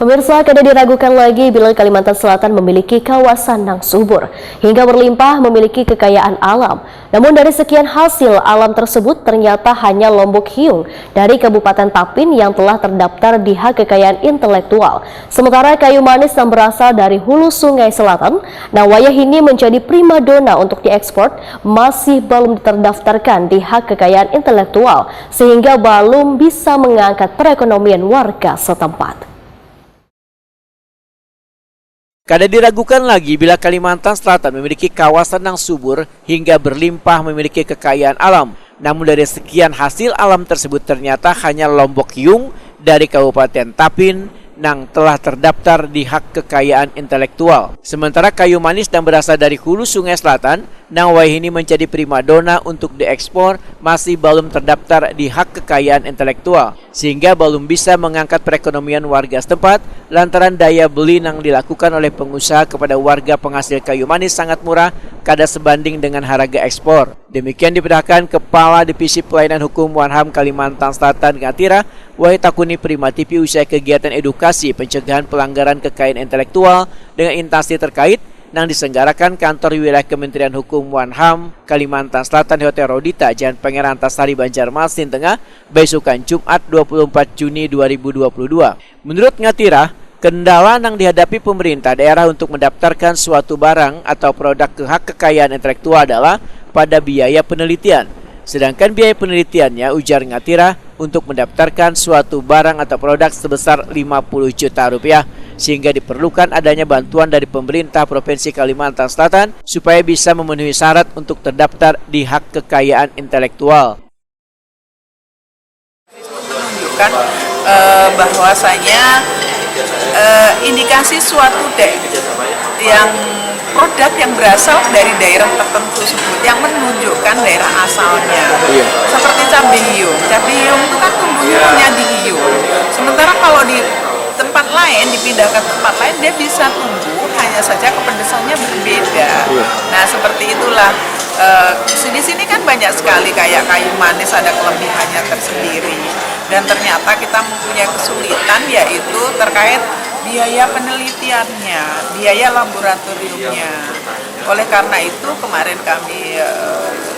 Pemirsa, kada diragukan lagi bila Kalimantan Selatan memiliki kawasan yang subur hingga berlimpah memiliki kekayaan alam. Namun dari sekian hasil alam tersebut ternyata hanya Lombok Hiung dari Kabupaten Tapin yang telah terdaftar di hak kekayaan intelektual. Sementara kayu manis yang berasal dari hulu Sungai Selatan, Nawayah ini menjadi primadona untuk diekspor, masih belum terdaftarkan di hak kekayaan intelektual sehingga belum bisa mengangkat perekonomian warga setempat. Kada diragukan lagi bila Kalimantan Selatan memiliki kawasan yang subur hingga berlimpah memiliki kekayaan alam. Namun dari sekian hasil alam tersebut ternyata hanya Lombok Hiung dari Kabupaten Tapin yang telah terdaftar di hak kekayaan intelektual. Sementara kayu manis yang berasal dari hulu Sungai Selatan, Nawayah ini menjadi primadona untuk diekspor, masih belum terdaftar di hak kekayaan intelektual, sehingga belum bisa mengangkat perekonomian warga setempat lantaran daya beli yang dilakukan oleh pengusaha kepada warga penghasil kayu manis sangat murah, kada sebanding dengan harga ekspor. Demikian diperintahkan Kepala Divisi Pelayanan Hukum Wanham Kalimantan Selatan Ngatira, Wahitakuni Primativi usai kegiatan edukasi pencegahan pelanggaran kekayaan intelektual dengan instansi terkait yang diselenggarakan Kantor Wilayah Kementerian Hukum Wanham Kalimantan Selatan di Hotel Rodita, Jalan Pangeran Antasari, Banjarmasin Tengah, besokan Jumat 24 Juni 2022. Menurut Ngatira, kendala yang dihadapi pemerintah daerah untuk mendaftarkan suatu barang atau produk ke hak kekayaan intelektual adalah pada biaya penelitian. Sedangkan biaya penelitiannya, ujar Ngatira, untuk mendaftarkan suatu barang atau produk sebesar 50 juta rupiah, sehingga diperlukan adanya bantuan dari pemerintah Provinsi Kalimantan Selatan supaya bisa memenuhi syarat untuk terdaftar di hak kekayaan intelektual. Menunjukkan bahwasanya indikasi suatu yang produk yang berasal dari daerah tertentu tersebut yang menunjukkan daerah asalnya. Seperti cabai hiung. Cabai hiung itu kan tumbuhnya di hiung. Sementara kalau di tempat lain, dipindahkan ke tempat lain, dia bisa tumbuh, hanya saja kepedesannya berbeda. Nah, seperti itulah. Di sini kan banyak sekali kayak kayu manis, ada kelebihannya tersendiri. Dan ternyata kita mempunyai kesulitan, yaitu terkait biaya penelitiannya, biaya laboratoriumnya. Oleh karena itu kemarin kami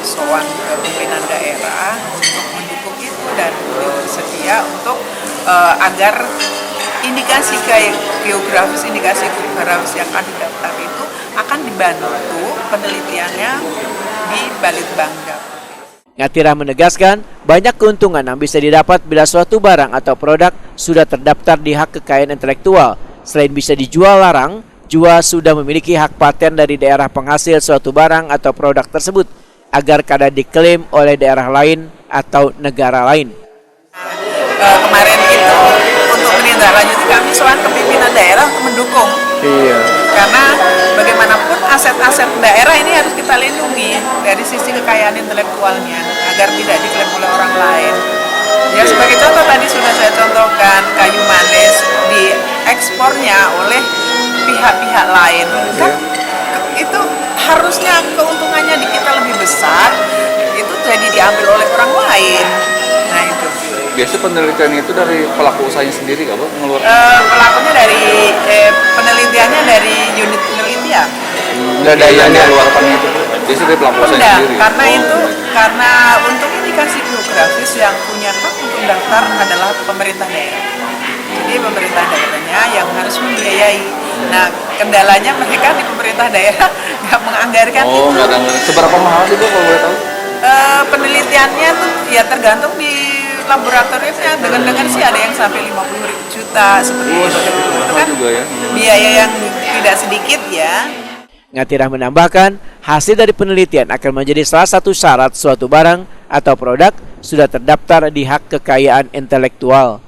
sowan ke pimpinan daerah untuk mendukung itu dan bersedia untuk agar indikasi geografis yang akan didaftar itu akan dibantu penelitiannya di Balitbangda. Ngatira menegaskan banyak keuntungan yang bisa didapat bila suatu barang atau produk sudah terdaftar di hak kekayaan intelektual. Selain bisa dijual larang, juga sudah memiliki hak paten dari daerah penghasil suatu barang atau produk tersebut agar kada diklaim oleh daerah lain atau negara lain. Kemarin itu untuk menindaklanjuti kami soal kepimpinan daerah untuk mendukung. Karena bagaimanapun aset-aset daerah ini harus kita lindungi dari sisi kekayaan intelektualnya agar tidak diklaim oleh orang lain. Ya, sebagai contoh tadi sudah saya contohkan kayu manis diekspornya oleh pihak-pihak lain. Kan itu harusnya keuntungannya di kita lebih besar, itu jadi diambil oleh orang lain. Nah itu. Biasa penelitian itu dari pelaku usahanya sendiri nggak, Pak? Pelakunya dari penelitiannya dari unit penelitian. Nggak ada yang dikeluarkan itu. Biasa dari pelaku usahanya sendiri. Karena untuk indikasi geografis yang punya hak untuk daftar adalah pemerintah daerah. Jadi pemerintah daerahnya yang harus membiayai. Nah, kendalanya mereka di pemerintah daerah nggak menganggarkan itu. Nggak ada. Seberapa mahal sih, Bu, kalau boleh tahu? Penelitiannya tuh ya tergantung di laboratoriumnya. Dengar-dengar sih ada yang sampai 50 juta seperti itu. Itu kan juga ya. Biaya yang tidak sedikit ya. Ngatira menambahkan, hasil dari penelitian akan menjadi salah satu syarat suatu barang atau produk sudah terdaftar di hak kekayaan intelektual.